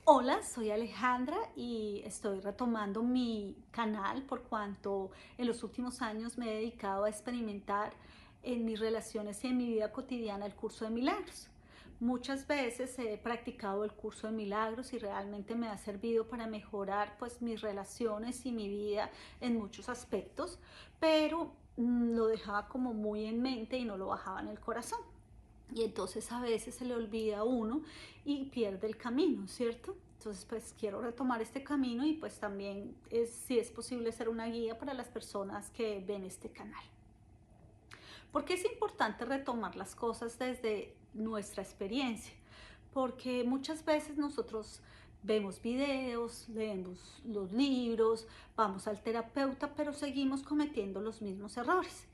Hola, soy Alejandra y estoy retomando mi canal por cuanto en los últimos años me he dedicado a experimentar en mis relaciones y en mi vida cotidiana el curso de milagros. Muchas veces he practicado el curso de milagros y realmente me ha servido para mejorar pues mis relaciones y mi vida en muchos aspectos, pero lo dejaba como muy en mente y no lo bajaba en el corazón. Y entonces a veces se le olvida a uno y pierde el camino, ¿cierto? Entonces pues quiero retomar este camino y pues también si es posible ser una guía para las personas que ven este canal. ¿Por qué es importante retomar las cosas desde nuestra experiencia? Porque muchas veces nosotros vemos videos, leemos los libros, vamos al terapeuta, pero seguimos cometiendo los mismos errores.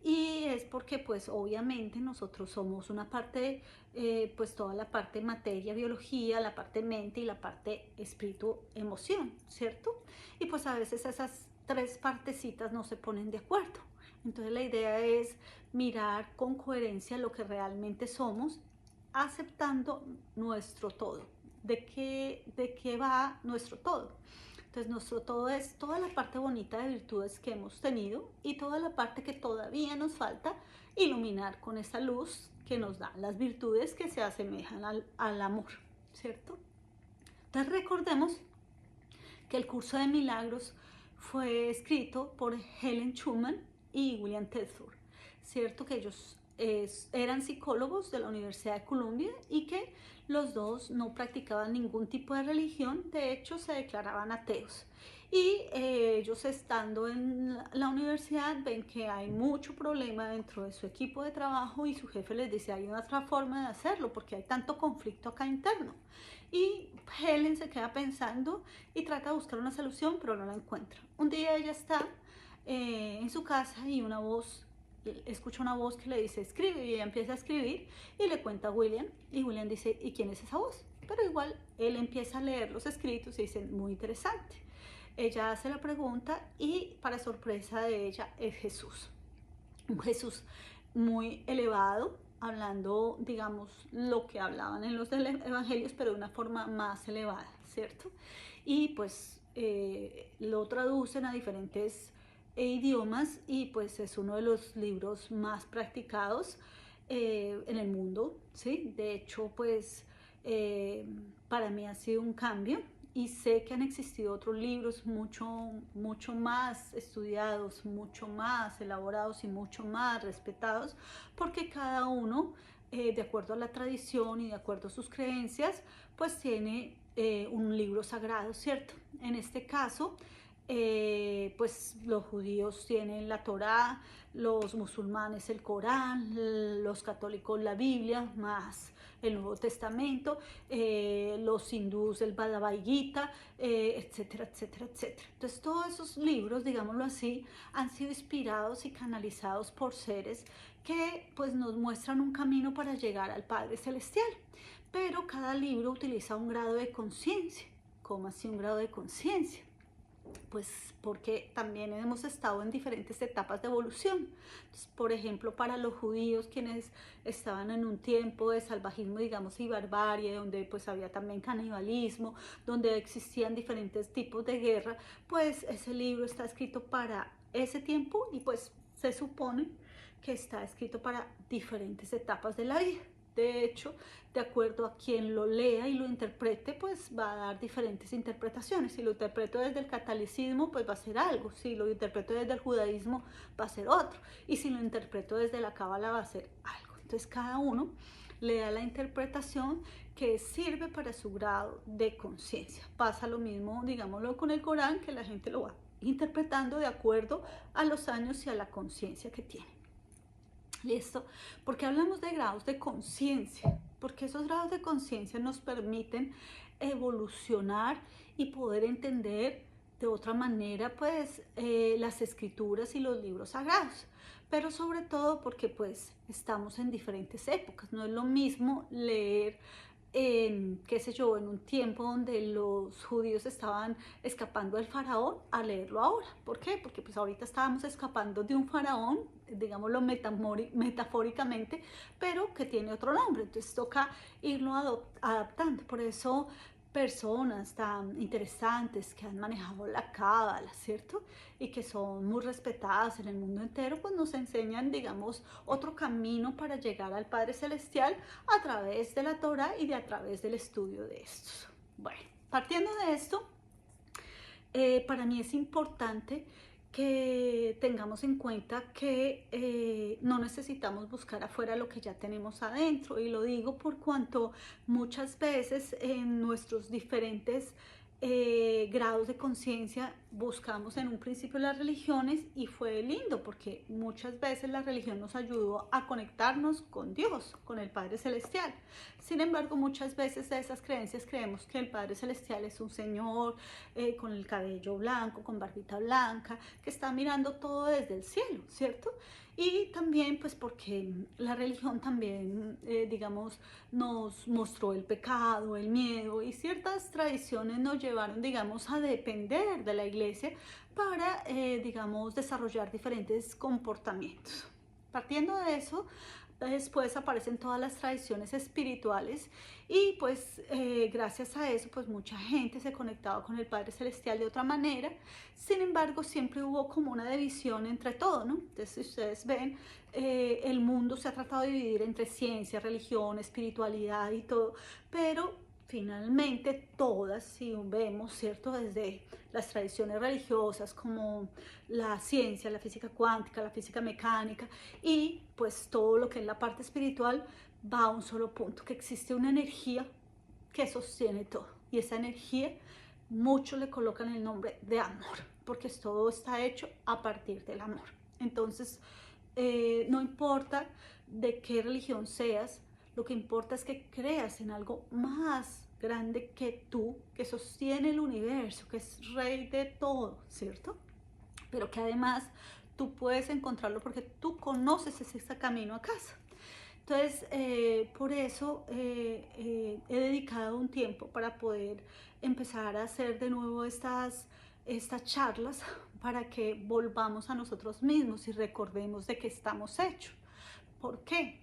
Y es porque pues obviamente nosotros somos una parte, pues toda la parte materia, biología, la parte mente y la parte espíritu, emoción, ¿cierto? Y pues a veces esas tres partecitas no se ponen de acuerdo. Entonces la idea es mirar con coherencia lo que realmente somos, aceptando nuestro todo. ¿De qué va nuestro todo? Entonces nuestro todo es toda la parte bonita de virtudes que hemos tenido y toda la parte que todavía nos falta iluminar con esa luz que nos dan las virtudes que se asemejan al amor, ¿cierto? Entonces recordemos que el curso de milagros fue escrito por Helen Schumann y William Tedford, cierto que ellos eran psicólogos de la Universidad de Columbia y que los dos no practicaban ningún tipo de religión, de hecho se declaraban ateos. Y ellos estando en la universidad ven que hay mucho problema dentro de su equipo de trabajo y su jefe les dice hay una otra forma de hacerlo porque hay tanto conflicto acá interno. Y Helen se queda pensando y trata de buscar una solución, pero no la encuentra. Un día ella está en su casa y escucha una voz que le dice escribe, y ella empieza a escribir y le cuenta a William, y William dice ¿y quién es esa voz? Pero igual él empieza a leer los escritos y dice muy interesante. Ella hace la pregunta y para sorpresa de ella es Jesús, un Jesús muy elevado, hablando, digamos, lo que hablaban en los evangelios, pero de una forma más elevada, ¿cierto? Y pues lo traducen a diferentes idiomas y pues es uno de los libros más practicados en el mundo, ¿sí? De hecho, pues para mí ha sido un cambio y sé que han existido otros libros mucho más estudiados, mucho más elaborados y mucho más respetados, porque cada uno, de acuerdo a la tradición y de acuerdo a sus creencias, pues tiene un libro sagrado, ¿cierto? En este caso, pues los judíos tienen la Torá, los musulmanes el Corán, los católicos la Biblia, más el Nuevo Testamento, los hindús el Bhagavad Gita, etcétera, etcétera, etcétera. Entonces todos esos libros, digámoslo así, han sido inspirados y canalizados por seres que pues nos muestran un camino para llegar al Padre Celestial. Pero cada libro utiliza un grado de conciencia. ¿Cómo así un grado de conciencia? Pues porque también hemos estado en diferentes etapas de evolución. Entonces, por ejemplo, para los judíos, quienes estaban en un tiempo de salvajismo, digamos, y barbarie, donde pues había también canibalismo, donde existían diferentes tipos de guerra, pues ese libro está escrito para ese tiempo y pues se supone que está escrito para diferentes etapas de la vida. De hecho, de acuerdo a quien lo lea y lo interprete, pues va a dar diferentes interpretaciones. Si lo interpreto desde el catolicismo, pues va a ser algo. Si lo interpreto desde el judaísmo, va a ser otro. Y si lo interpreto desde la cábala, va a ser algo. Entonces, cada uno le da la interpretación que sirve para su grado de conciencia. Pasa lo mismo, digámoslo, con el Corán, que la gente lo va interpretando de acuerdo a los años y a la conciencia que tiene. ¿Listo? Porque hablamos de grados de conciencia, porque esos grados de conciencia nos permiten evolucionar y poder entender de otra manera pues las escrituras y los libros sagrados, pero sobre todo porque pues estamos en diferentes épocas. No es lo mismo leer qué sé yo, en un tiempo donde los judíos estaban escapando del faraón, a leerlo ahora. ¿Por qué? Porque pues ahorita estábamos escapando de un faraón, digámoslo metafóricamente, pero que tiene otro nombre. Entonces toca irlo adaptando. Por eso personas tan interesantes que han manejado la cábala, ¿cierto? Y que son muy respetadas en el mundo entero, pues nos enseñan, digamos, otro camino para llegar al Padre Celestial a través de la Torah y de a través del estudio de estos. Bueno, partiendo de esto, para mí es importante que tengamos en cuenta que no necesitamos buscar afuera lo que ya tenemos adentro, y lo digo por cuanto muchas veces en nuestros diferentes grados de conciencia buscamos en un principio las religiones, y fue lindo porque muchas veces la religión nos ayudó a conectarnos con Dios, con el Padre Celestial. Sin embargo, muchas veces de esas creencias creemos que el Padre Celestial es un señor con el cabello blanco, con barbita blanca, que está mirando todo desde el cielo, ¿cierto? Y también pues porque la religión también, digamos, nos mostró el pecado, el miedo, y ciertas tradiciones nos llevaron, digamos, a depender de la iglesia para, digamos, desarrollar diferentes comportamientos. Partiendo de eso, después aparecen todas las tradiciones espirituales, y pues gracias a eso pues mucha gente se conectaba con el Padre Celestial de otra manera. Sin embargo, siempre hubo como una división entre todo, ¿no? Entonces, si ustedes ven, el mundo se ha tratado de dividir entre ciencia, religión, espiritualidad y todo, pero finalmente todas, si vemos, ¿cierto? Desde las tradiciones religiosas como la ciencia, la física cuántica, la física mecánica, y pues todo lo que es la parte espiritual, va a un solo punto, que existe una energía que sostiene todo, y esa energía muchos le colocan el nombre de amor, porque todo está hecho a partir del amor. Entonces, no importa de qué religión seas, lo que importa es que creas en algo más grande que tú, que sostiene el universo, que es rey de todo, ¿cierto? Pero que además tú puedes encontrarlo porque tú conoces ese camino a casa. Entonces, por eso he dedicado un tiempo para poder empezar a hacer de nuevo estas charlas, para que volvamos a nosotros mismos y recordemos de qué estamos hechos. ¿Por qué?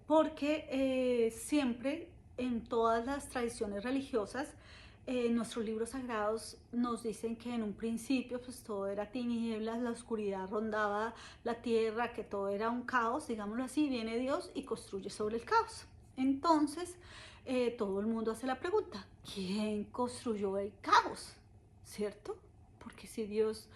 Porque siempre en todas las tradiciones religiosas, nuestros libros sagrados nos dicen que en un principio pues todo era tinieblas, la oscuridad rondaba la tierra, que todo era un caos, digámoslo así. Viene Dios y construye sobre el caos. Entonces, todo el mundo hace la pregunta, ¿quién construyó el caos? ¿Cierto? Porque si Dios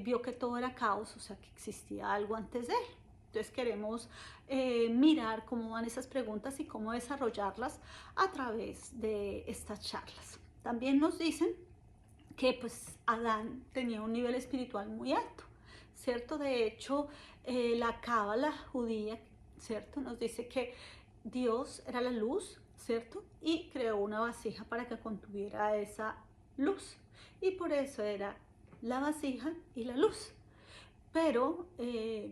vio que todo era caos, o sea que existía algo antes de él. Entonces queremos mirar cómo van esas preguntas y cómo desarrollarlas a través de estas charlas. También nos dicen que pues Adán tenía un nivel espiritual muy alto, ¿cierto? De hecho, la cábala judía, ¿cierto? Nos dice que Dios era la luz, ¿cierto? Y creó una vasija para que contuviera esa luz. Y por eso era la vasija y la luz. Pero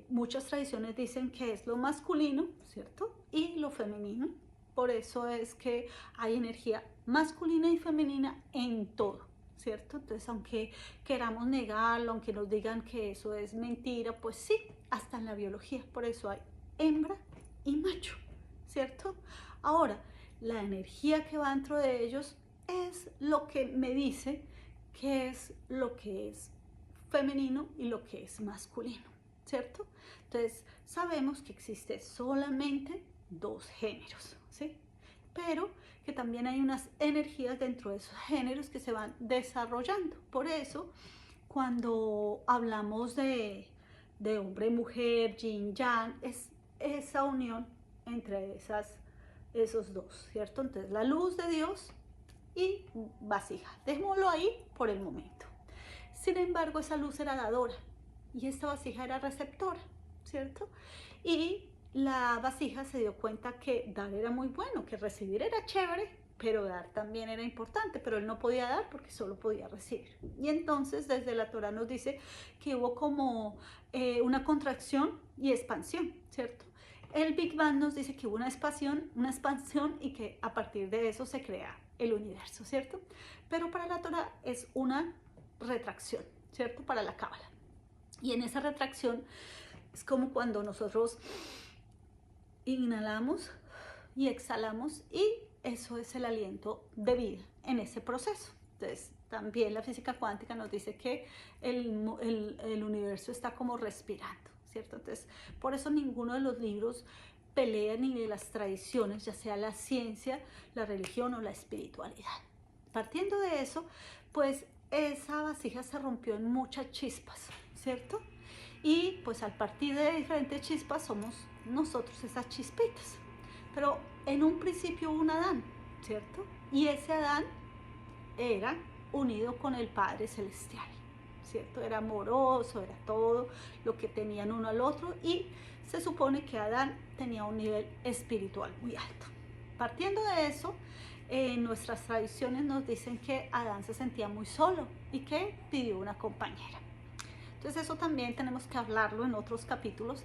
muchas tradiciones dicen que es lo masculino, ¿cierto? Y lo femenino. Por eso es que hay energía masculina y femenina en todo, ¿cierto? Entonces, aunque queramos negarlo, aunque nos digan que eso es mentira, pues sí, hasta en la biología. Por eso hay hembra y macho, ¿cierto? Ahora, la energía que va dentro de ellos es lo que me dice qué es lo que es femenino y lo que es masculino, ¿cierto? Entonces, sabemos que existe solamente dos géneros, ¿sí? Pero que también hay unas energías dentro de esos géneros que se van desarrollando. Por eso, cuando hablamos de hombre y mujer, yin, yang, es esa unión entre esos dos, ¿cierto? Entonces, la luz de Dios y vasija. Dejémoslo ahí por el momento. Sin embargo, esa luz era dadora y esta vasija era receptora, ¿cierto? Y la vasija se dio cuenta que dar era muy bueno, que recibir era chévere, pero dar también era importante, pero él no podía dar porque solo podía recibir. Y entonces desde la Torah nos dice que hubo como una contracción y expansión, ¿cierto? El Big Bang nos dice que hubo una expansión y que a partir de eso se crea el universo, ¿cierto? Pero para la Torah es una retracción, ¿cierto? Para la cábala. Y en esa retracción es como cuando nosotros inhalamos y exhalamos, y eso es el aliento de vida en ese proceso. Entonces, también la física cuántica nos dice que el universo está como respirando, ¿cierto? Entonces, por eso ninguno de los libros pelea ni de las tradiciones, ya sea la ciencia, la religión o la espiritualidad. Partiendo de eso, pues esa vasija se rompió en muchas chispas, ¿cierto? Y pues al partir de diferentes chispas somos nosotros esas chispitas. Pero en un principio hubo un Adán, ¿cierto? Y ese Adán era unido con el Padre Celestial, ¿cierto? Era amoroso, era todo lo que tenían uno al otro, y se supone que Adán tenía un nivel espiritual muy alto. Partiendo de eso, nuestras tradiciones nos dicen que Adán se sentía muy solo y que pidió una compañera. Entonces eso también tenemos que hablarlo en otros capítulos,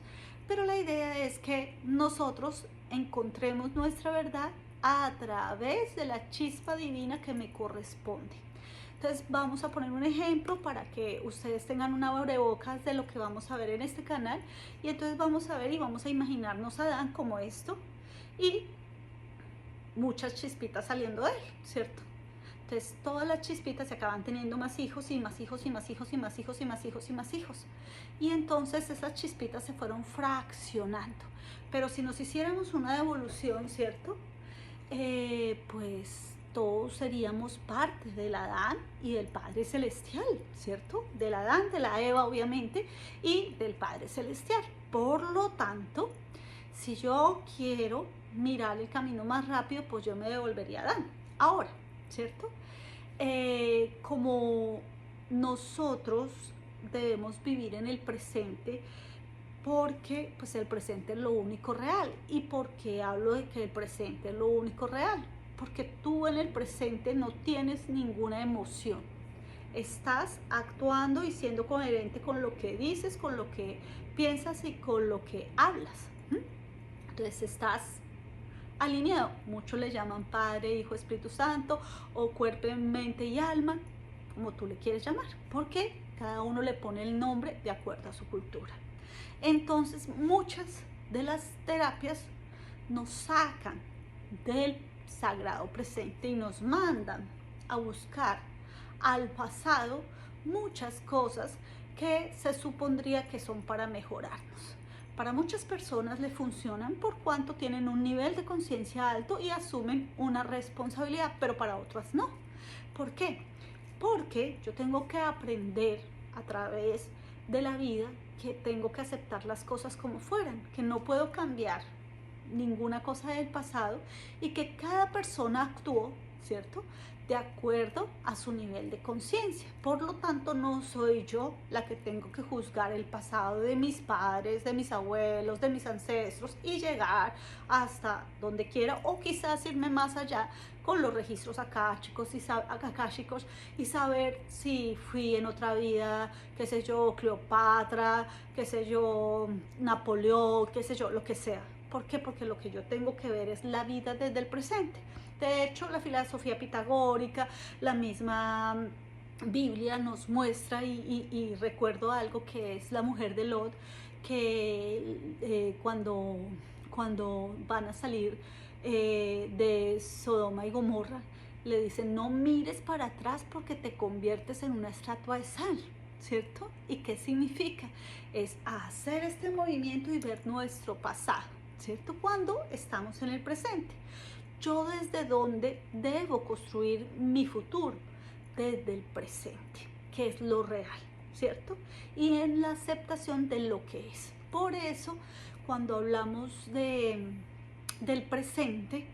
pero la idea es que nosotros encontremos nuestra verdad a través de la chispa divina que me corresponde. Entonces vamos a poner un ejemplo para que ustedes tengan una abrebocas de lo que vamos a ver en este canal, y entonces vamos a ver y vamos a imaginarnos a Adán como esto y muchas chispitas saliendo de él, ¿cierto? Entonces todas las chispitas se acaban teniendo más hijos y más hijos y más hijos y más hijos y más hijos y más hijos. Y entonces esas chispitas se fueron fraccionando. Pero si nos hiciéramos una devolución, ¿cierto? Pues todos seríamos parte del Adán y del Padre Celestial, ¿cierto? Del Adán, de la Eva obviamente, y del Padre Celestial. Por lo tanto, si yo quiero mirar el camino más rápido, pues yo me devolvería a Adán. Ahora, ¿cierto? Como nosotros debemos vivir en el presente, porque pues el presente es lo único real. ¿Y por qué hablo de que el presente es lo único real? Porque tú en el presente no tienes ninguna emoción. Estás actuando y siendo coherente con lo que dices, con lo que piensas y con lo que hablas. Entonces estás alineado. Muchos le llaman Padre, Hijo, Espíritu Santo, o cuerpo, mente y alma, como tú le quieres llamar, porque cada uno le pone el nombre de acuerdo a su cultura. Entonces muchas de las terapias nos sacan del sagrado presente y nos mandan a buscar al pasado muchas cosas que se supondría que son para mejorarnos. Para muchas personas le funcionan por cuanto tienen un nivel de conciencia alto y asumen una responsabilidad, pero para otras no. ¿Por qué? Porque yo tengo que aprender a través de la vida que tengo que aceptar las cosas como fueran, que no puedo cambiar ninguna cosa del pasado y que cada persona actuó, ¿cierto?, de acuerdo a su nivel de conciencia. Por lo tanto, no soy yo la que tengo que juzgar el pasado de mis padres, de mis abuelos, de mis ancestros y llegar hasta donde quiera, o quizás irme más allá con los registros akáshicos y saber si fui en otra vida, qué sé yo, Cleopatra, qué sé yo, Napoleón, qué sé yo, lo que sea. ¿Por qué? Porque lo que yo tengo que ver es la vida desde el presente. De hecho, la filosofía pitagórica, la misma Biblia nos muestra, y recuerdo algo que es la mujer de Lot, que cuando van a salir de Sodoma y Gomorra, le dicen: no mires para atrás porque te conviertes en una estatua de sal, ¿cierto? ¿Y qué significa? Es hacer este movimiento y ver nuestro pasado, ¿cierto? Cuando estamos en el presente. Yo desde dónde debo construir mi futuro, desde el presente, que es lo real, ¿cierto? Y en la aceptación de lo que es. Por eso, cuando hablamos del presente,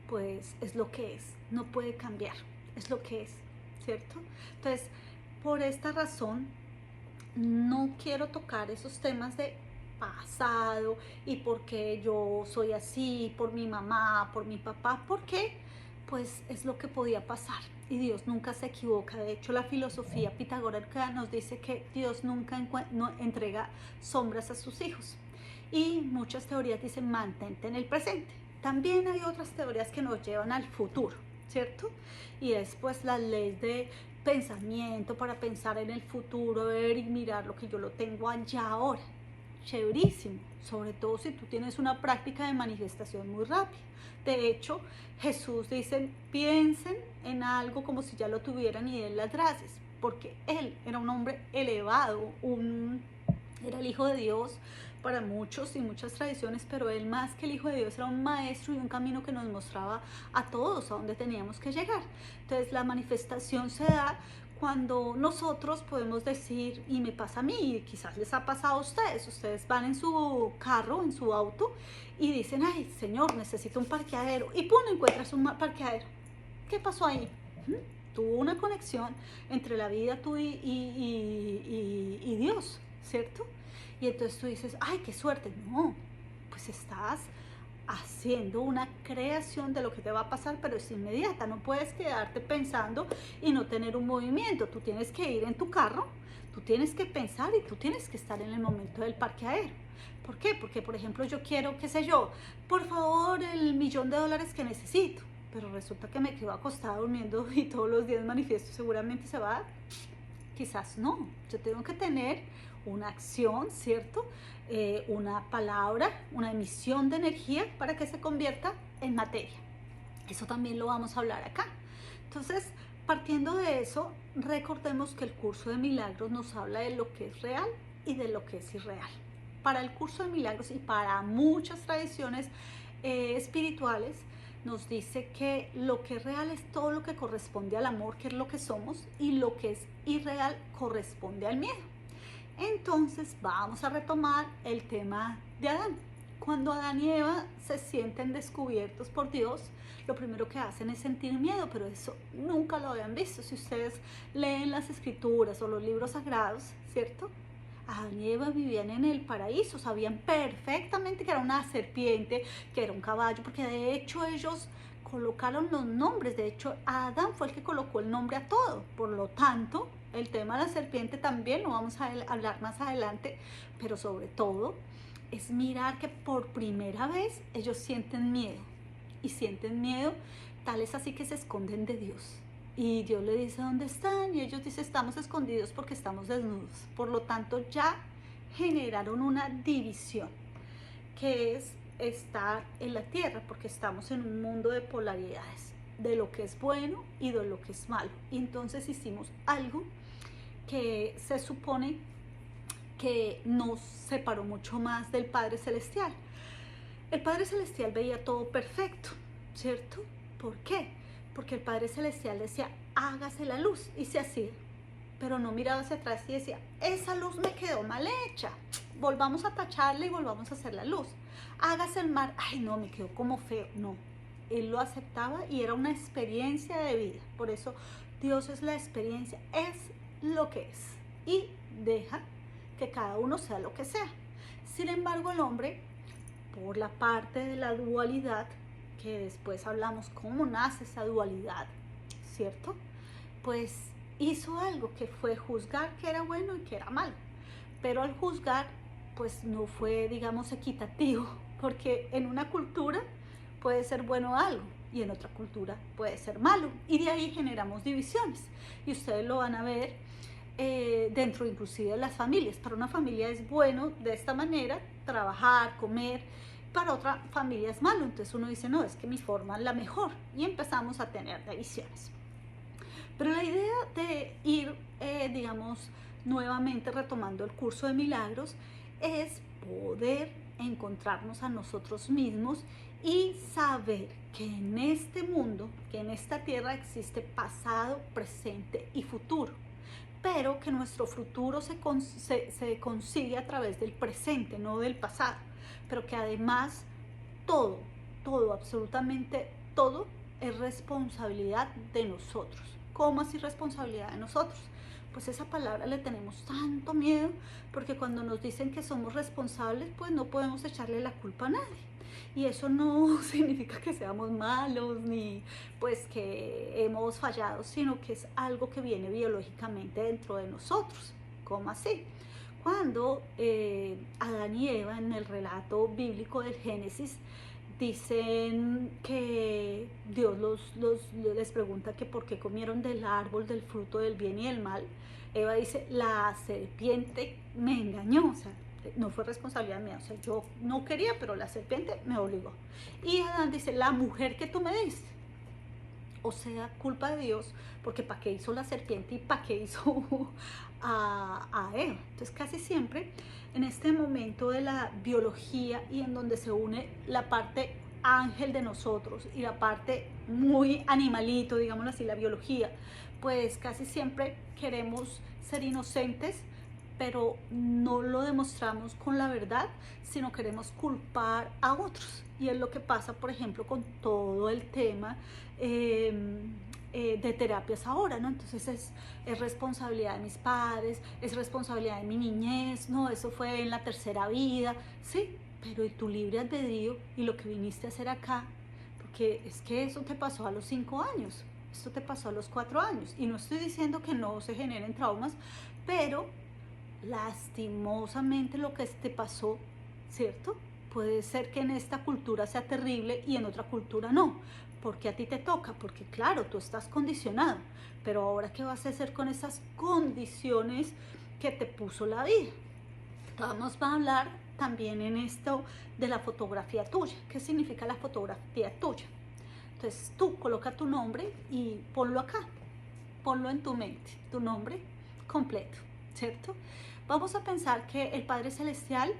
pues es lo que es, no puede cambiar, es lo que es, ¿cierto? Entonces, por esta razón, no quiero tocar esos temas de pasado y porque yo soy así, por mi mamá, por mi papá, porque pues es lo que podía pasar y Dios nunca se equivoca. De hecho, la filosofía pitagórica nos dice que Dios nunca entrega sombras a sus hijos, y muchas teorías dicen: mantente en el presente. También hay otras teorías que nos llevan al futuro, ¿cierto? Y después las leyes de pensamiento para pensar en el futuro, ver y mirar lo que yo lo tengo allá ahora. chéverísimo, sobre todo si tú tienes una práctica de manifestación muy rápida. De hecho, Jesús dice, piensen en algo como si ya lo tuvieran y den las gracias, porque él era un hombre elevado, era el Hijo de Dios para muchos y muchas tradiciones, pero él más que el Hijo de Dios era un maestro y un camino que nos mostraba a todos a dónde teníamos que llegar. Entonces la manifestación se da cuando nosotros podemos decir, y me pasa a mí, y quizás les ha pasado a ustedes van en su carro, en su auto, y dicen, ay, Señor, necesito un parqueadero, y ¡pum!, encuentras un parqueadero. ¿Qué pasó ahí? Tuvo una conexión entre la vida tú y Dios, ¿cierto? Y entonces tú dices, ay, qué suerte. No, pues estás haciendo una creación de lo que te va a pasar, pero es inmediata. No puedes quedarte pensando y no tener un movimiento. Tú tienes que ir en tu carro, tú tienes que pensar y tú tienes que estar en el momento del parqueadero. ¿Por qué? Porque, por ejemplo, yo quiero, qué sé yo, por favor, el $1.000.000 que necesito, pero resulta que me quedo acostada durmiendo y todos los días manifiesto, seguramente se va a dar. Quizás no. Yo tengo que tener una acción, ¿cierto? Una palabra, una emisión de energía para que se convierta en materia. Eso también lo vamos a hablar acá. Entonces, partiendo de eso, recordemos que el curso de milagros nos habla de lo que es real y de lo que es irreal. Para el curso de milagros y para muchas tradiciones espirituales, nos dice que lo que es real es todo lo que corresponde al amor, que es lo que somos, y lo que es irreal corresponde al miedo. Entonces vamos a retomar el tema de Adán. Cuando Adán y Eva se sienten descubiertos por Dios, lo primero que hacen es sentir miedo, pero eso nunca lo habían visto. Si ustedes leen las escrituras o los libros sagrados, ¿cierto? Adán y Eva vivían en el paraíso, sabían perfectamente que era una serpiente, que era un caballo, porque de hecho ellos colocaron los nombres. De hecho, Adán fue el que colocó el nombre a todo. Por lo tanto, el tema de la serpiente también lo vamos a hablar más adelante, pero sobre todo es mirar que por primera vez ellos sienten miedo, y sienten miedo tal es así que se esconden de Dios. Y Dios le dice, ¿dónde están? Y ellos dicen, estamos escondidos porque estamos desnudos. Por lo tanto, ya generaron una división, que es estar en la tierra, porque estamos en un mundo de polaridades, de lo que es bueno y de lo que es malo. Y entonces hicimos algo que se supone que nos separó mucho más del Padre Celestial. El Padre Celestial veía todo perfecto, ¿cierto? ¿Por qué? Porque el Padre Celestial decía, hágase la luz, y se hacía, pero no miraba hacia atrás y decía, esa luz me quedó mal hecha, volvamos a tacharla y volvamos a hacer la luz. Hágase el mar, ay no, me quedó como feo. No, él lo aceptaba y era una experiencia de vida. Por eso Dios es la experiencia, es lo que es, y deja que cada uno sea lo que sea. Sin embargo, el hombre, por la parte de la dualidad, que después hablamos cómo nace esa dualidad, ¿cierto? Pues hizo algo que fue juzgar que era bueno y que era malo. Pero al juzgar, pues no fue, digamos, equitativo, porque en una cultura puede ser bueno algo y en otra cultura puede ser malo. Y de ahí generamos divisiones. Y ustedes lo van a ver dentro inclusive de las familias. Para una familia es bueno de esta manera, trabajar, comer. Para otra familia es malo. Entonces uno dice, no, es que mi forma es la mejor. Y empezamos a tener divisiones. Pero la idea de ir, digamos, nuevamente retomando el curso de milagros, es poder encontrarnos a nosotros mismos y saber que en este mundo, que en esta tierra existe pasado, presente y futuro, pero que nuestro futuro se consigue a través del presente, no del pasado, pero que además todo, absolutamente todo es responsabilidad de nosotros. ¿Cómo así responsabilidad de nosotros? Pues esa palabra le tenemos tanto miedo, porque cuando nos dicen que somos responsables, pues no podemos echarle la culpa a nadie. Y eso no significa que seamos malos, ni pues que hemos fallado, sino que es algo que viene biológicamente dentro de nosotros. ¿Cómo así? Cuando Adán y Eva, en el relato bíblico del Génesis, dicen que Dios les pregunta que por qué comieron del árbol del fruto del bien y del mal. Eva dice, la serpiente me engañó. O sea, no fue responsabilidad mía, o sea, yo no quería, pero la serpiente me obligó. Y Adán dice, la mujer que tú me diste, o sea, culpa de Dios, porque ¿para qué hizo la serpiente y para qué hizo a Eva? Entonces casi siempre en este momento de la biología y en donde se une la parte ángel de nosotros y la parte muy animalito, digámoslo así, la biología, pues casi siempre queremos ser inocentes, pero no lo demostramos con la verdad, sino queremos culpar a otros. Y es lo que pasa, por ejemplo, con todo el tema de terapias ahora, ¿no? Entonces es responsabilidad de mis padres, es responsabilidad de mi niñez, no, eso fue en la tercera vida, sí, pero ¿y tu libre albedrío y lo que viniste a hacer acá? Porque es que eso te pasó a los 5 años, esto te pasó a los 4 años, y no estoy diciendo que no se generen traumas, pero lastimosamente lo que te pasó, ¿cierto? Puede ser que en esta cultura sea terrible y en otra cultura no, porque a ti te toca, porque claro, tú estás condicionado, pero ahora ¿qué vas a hacer con esas condiciones que te puso la vida? Vamos a hablar también en esto de la fotografía tuya. ¿Qué significa la fotografía tuya? Entonces tú coloca tu nombre y ponlo acá, ponlo en tu mente, tu nombre completo, ¿cierto? Vamos a pensar que el Padre Celestial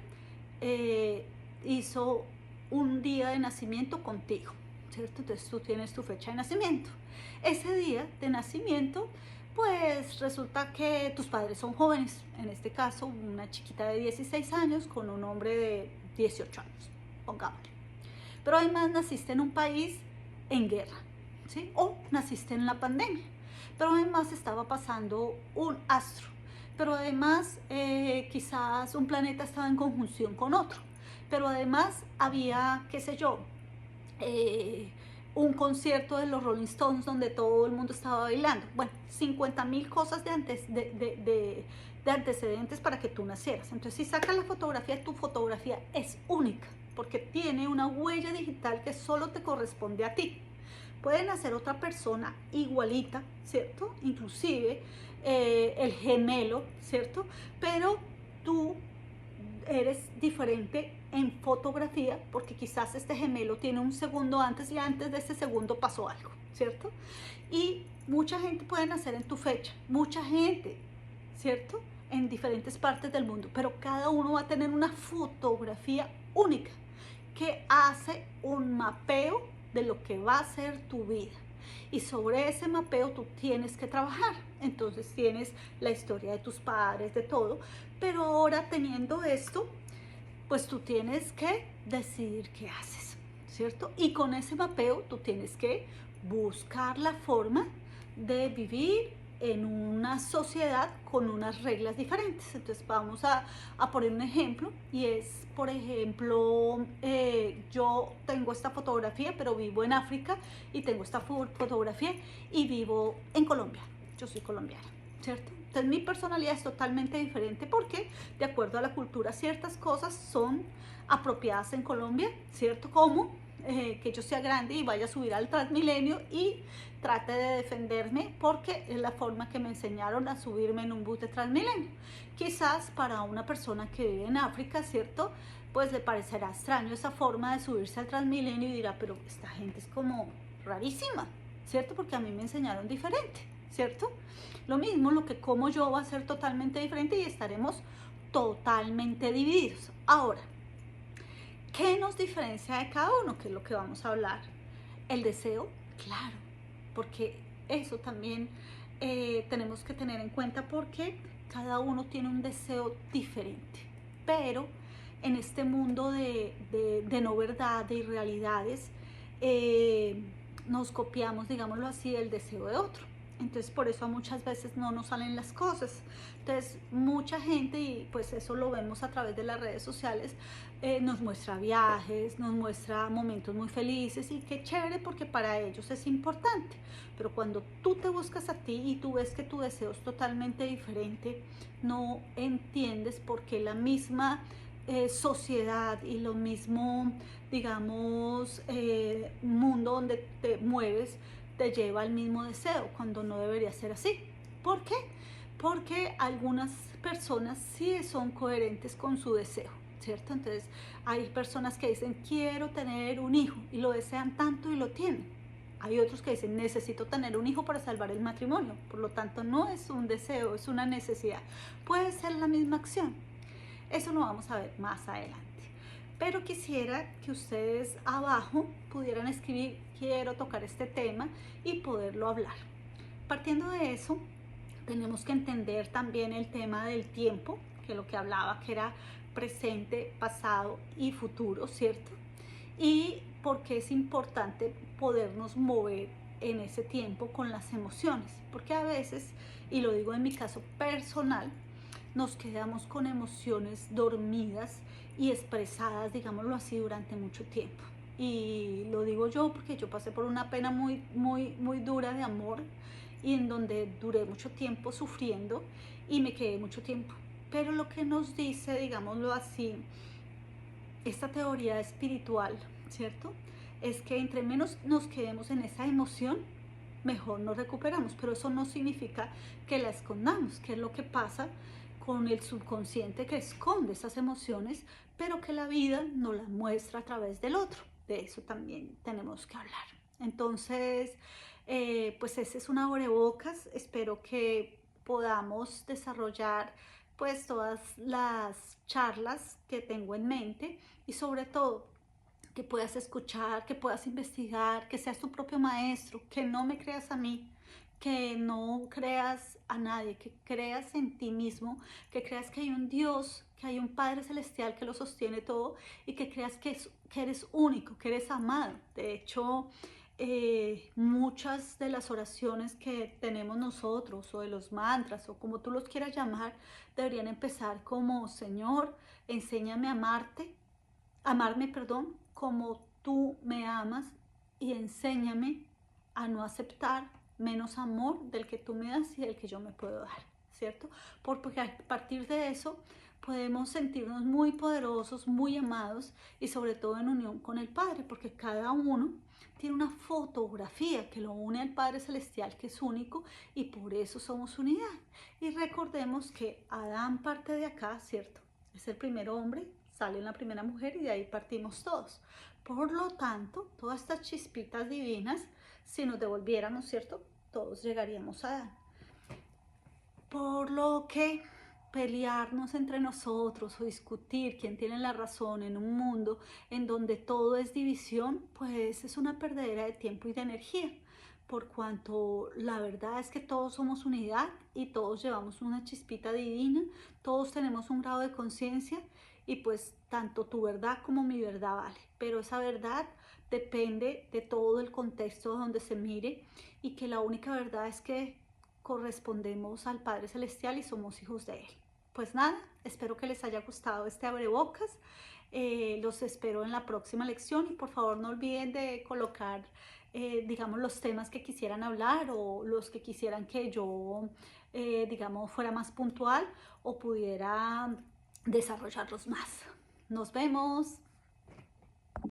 hizo un día de nacimiento contigo, ¿cierto? Entonces tú tienes tu fecha de nacimiento. Ese día de nacimiento, pues resulta que tus padres son jóvenes, en este caso una chiquita de 16 años con un hombre de 18 años, pongámosle. Pero además naciste en un país en guerra, ¿sí? O naciste en la pandemia, pero además estaba pasando un astro, pero además quizás un planeta estaba en conjunción con otro, pero además había, qué sé yo, un concierto de los Rolling Stones donde todo el mundo estaba bailando. Bueno, 50.000 cosas de antecedentes para que tú nacieras. Entonces, si sacas la fotografía, tu fotografía es única, porque tiene una huella digital que solo te corresponde a ti. Pueden hacer otra persona igualita, ¿cierto? Inclusive el gemelo, ¿cierto? Pero tú eres diferente en fotografía porque quizás este gemelo tiene un segundo antes y antes de ese segundo pasó algo, ¿cierto? Y mucha gente puede nacer en tu fecha, mucha gente, ¿cierto? En diferentes partes del mundo, pero cada uno va a tener una fotografía única que hace un mapeo de lo que va a ser tu vida. Y sobre ese mapeo tú tienes que trabajar. Entonces tienes la historia de tus padres, de todo, pero ahora teniendo esto, pues tú tienes que decidir qué haces, ¿cierto? Y con ese mapeo tú tienes que buscar la forma de vivir en una sociedad con unas reglas diferentes. Entonces vamos a poner un ejemplo y es, por ejemplo, yo tengo esta fotografía pero vivo en África y tengo esta fotografía y vivo en Colombia. Yo soy colombiana, ¿cierto? Entonces mi personalidad es totalmente diferente porque de acuerdo a la cultura ciertas cosas son apropiadas en Colombia, ¿cierto? Como que yo sea grande y vaya a subir al Transmilenio y trate de defenderme porque es la forma que me enseñaron a subirme en un bus de Transmilenio. Quizás para una persona que vive en África, ¿cierto? Pues le parecerá extraño esa forma de subirse al Transmilenio y dirá, pero esta gente es como rarísima, ¿cierto? Porque a mí me enseñaron diferente, ¿cierto? Lo mismo, lo que como yo va a ser totalmente diferente y estaremos totalmente divididos. Ahora, ¿qué nos diferencia de cada uno? ¿Qué es lo que vamos a hablar? El deseo, claro, porque eso también tenemos que tener en cuenta porque cada uno tiene un deseo diferente. Pero en este mundo de no verdad, de irrealidades, nos copiamos, digámoslo así, el deseo de otro. Entonces por eso muchas veces no nos salen las cosas. Entonces mucha gente, y pues eso lo vemos a través de las redes sociales, nos muestra viajes, nos muestra momentos muy felices y qué chévere porque para ellos es importante. Pero cuando tú te buscas a ti y tú ves que tu deseo es totalmente diferente, no entiendes por qué la misma sociedad y lo mismo, digamos, mundo donde te mueves te lleva al mismo deseo, cuando no debería ser así. ¿Por qué? porque algunas personas sí son coherentes con su deseo, ¿cierto? Entonces hay personas que dicen quiero tener un hijo y lo desean tanto y lo tienen. Hay otros que dicen necesito tener un hijo para salvar el matrimonio, por lo tanto no es un deseo, es una necesidad. Puede ser la misma acción. Eso lo vamos a ver más adelante. Pero quisiera que ustedes abajo pudieran escribir quiero tocar este tema y poderlo hablar. Partiendo de eso, tenemos que entender también el tema del tiempo, que lo que hablaba que era presente, pasado y futuro, ¿cierto? Y por qué es importante podernos mover en ese tiempo con las emociones, porque a veces, y lo digo en mi caso personal, nos quedamos con emociones dormidas y expresadas, digámoslo así, durante mucho tiempo. Y lo digo yo porque yo pasé por una pena muy dura de amor y en donde duré mucho tiempo sufriendo y me quedé mucho tiempo. Pero lo que nos dice, digámoslo así, esta teoría espiritual, ¿cierto? Es que entre menos nos quedemos en esa emoción, mejor nos recuperamos, pero eso no significa que la escondamos, que es lo que pasa con el subconsciente que esconde esas emociones, pero que la vida nos las muestra a través del otro. De eso también tenemos que hablar. Entonces, pues ese es un abrebocas. Espero que podamos desarrollar pues todas las charlas que tengo en mente y sobre todo que puedas escuchar, que puedas investigar, que seas tu propio maestro, que no me creas a mí, que no creas a nadie, que creas en ti mismo, que creas que hay un Dios, que hay un Padre Celestial que lo sostiene todo y que creas que eres único, que eres amado. De hecho, muchas de las oraciones que tenemos nosotros o de los mantras o como tú los quieras llamar, deberían empezar como Señor, enséñame a amarme, perdón, como tú me amas y enséñame a no aceptar menos amor del que tú me das y del que yo me puedo dar, ¿cierto? Porque a partir de eso podemos sentirnos muy poderosos, muy amados y sobre todo en unión con el Padre, porque cada uno tiene una fotografía que lo une al Padre Celestial, que es único, y por eso somos unidad. Y recordemos que Adán parte de acá, ¿cierto? Es el primer hombre, sale la primera mujer y de ahí partimos todos. Por lo tanto, todas estas chispitas divinas, si nos devolviéramos, ¿cierto? Todos llegaríamos a Adán. Por lo que pelearnos entre nosotros o discutir quién tiene la razón en un mundo en donde todo es división, pues es una perdedera de tiempo y de energía, por cuanto la verdad es que todos somos unidad y todos llevamos una chispita divina, todos tenemos un grado de conciencia y pues tanto tu verdad como mi verdad vale, pero esa verdad depende de todo el contexto donde se mire y que la única verdad es que correspondemos al Padre Celestial y somos hijos de Él. Pues nada, espero que les haya gustado este abrebocas. Los espero en la próxima lección y por favor no olviden de colocar, digamos, los temas que quisieran hablar o los que quisieran que yo, digamos, fuera más puntual o pudiera desarrollarlos más. Nos vemos.